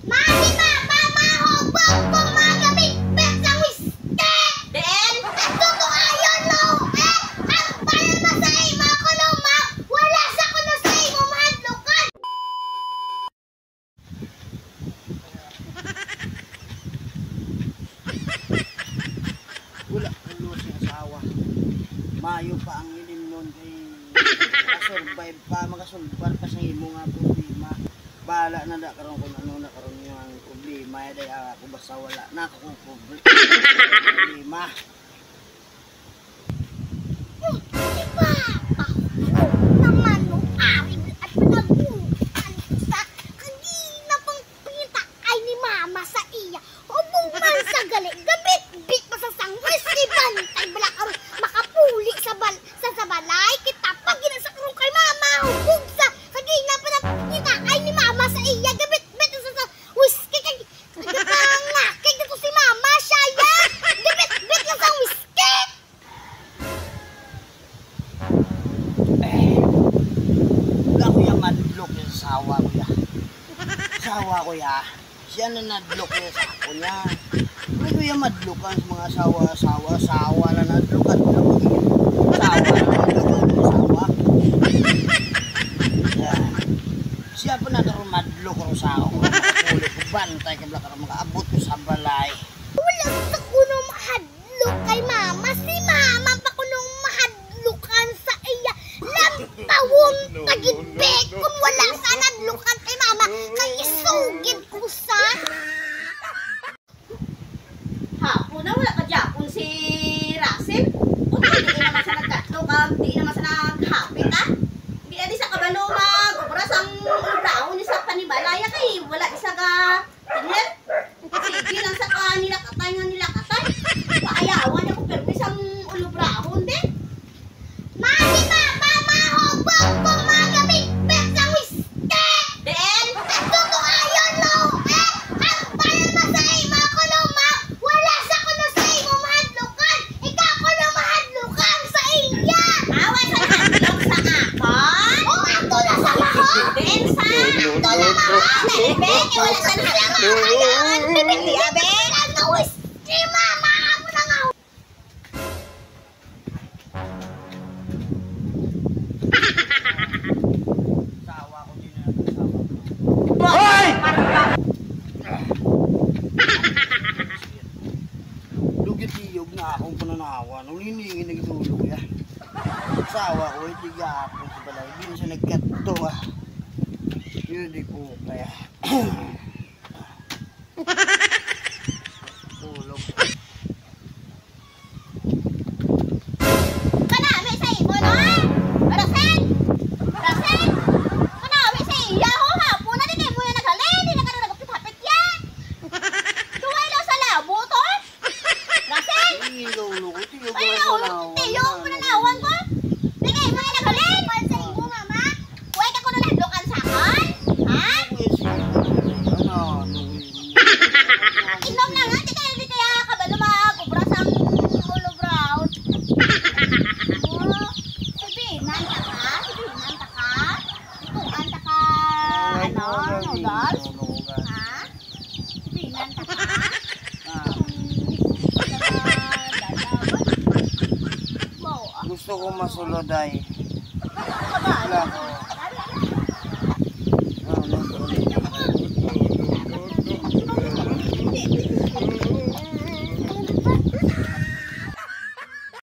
Mami, mamahog po mga big-bet sa whiskey! Den? Tutuayon no! Ang palma sa imo ko no, ma! Wala sa kuno sa imo mahadlukan! Wala ang luwas ng asawa. Mayo pa ang ilim nun kay makasurvive pa, makasulbar pa sa imo nga problema. Bahala na da karon kung ano na karon yung problema. Dahil ako basta wala na ako problema. Diba? Naman nung ari at panagutan sa kanina pang pinta ay ni mama sa iya. Hubong man sa gali, gabit-bit pa sa sangwis ni bantay bala karon makapuli sa balay kita pag ginasakrong kay mama hubog sa kanina pa na pinta ay ni mama sa iya gabit-bit sa whiskey kay ngakig dito si mama siya ya gabit-bit lang sa whiskey. Wala ko yung madlok yung sawa ko ya. Sawa ko ya. Siya na nadlok yung sa ako niya. Wala ko yung madlokan sa mga sawa na nadlokan. Sawa na nadlokan yung sawa. Siya pa na karoon madlok ko sa ako. Makakuli ko bantay ka bala karoon makaabot ko sa balay. Wala sa kuno mahadlok kay mama. Si mama pa kunong mahadlukan sa iya. Lampawon tagidbe kung wala sa nadlukan kay mama. Kay isugid ko sa... Hapon na wala ka dyan si Russell. O hindi naman sa nagkatlo ka, hindi naman sa naghapit ha. Hindi na di sa kabalo mag-ubras ang ulaw ni sa panibalaya kay wala isa ka tinir. Sige lang sa kanila katay nga nila katay. Paayawan niya ko pero isang ulubrahon din. Mami, mamahog po mga big-bet sa whiskey! Den? Tutuayon no! Ang palma sa imo ko no, ma! Wala sa kuno sa imo mahadlukan! Ikaw ko no mahadlukan sa iya! Awa sa handlok sa akon? O ato na sa mahog! Den sa? Ato na mahog! Bebe, wala sa Kailangan! Bebe, abe? Ang whiskey, mama! Amo na nga! Sawa ko din na sawa ko. Hoy! Lugit-iyog na akong pananawan. Uliningin na gitulog ya. Sawa ko, hindi gapon sa balay. Hindi siya nagkato ah. Yun di ko kaya. Tulog. Kanami sa imo no? Rasen! Rasen! Kanami sa iya ho hapon na di kay mo yung naghalin, di na ka na nagapit-hapit ya. Tuway lang sa labo to. Rasen! Ay, tulog. Tiyog Ay, ko naulog tiyo ang pananawan ko. Di kay mo yung naghalin. Kuwan sa imo mama. Kuway ka ko na nahadlokan sa akin. Ha? Inom na nga, di kaya kabalo mag-ubras ang ulo brown. Sabihinan ka ka? Sabihinan ka ka? Ituan ka ka, ano, noodles? Ha? Sabihinan ka ka? Gusto ko masulod ay. Kabalo.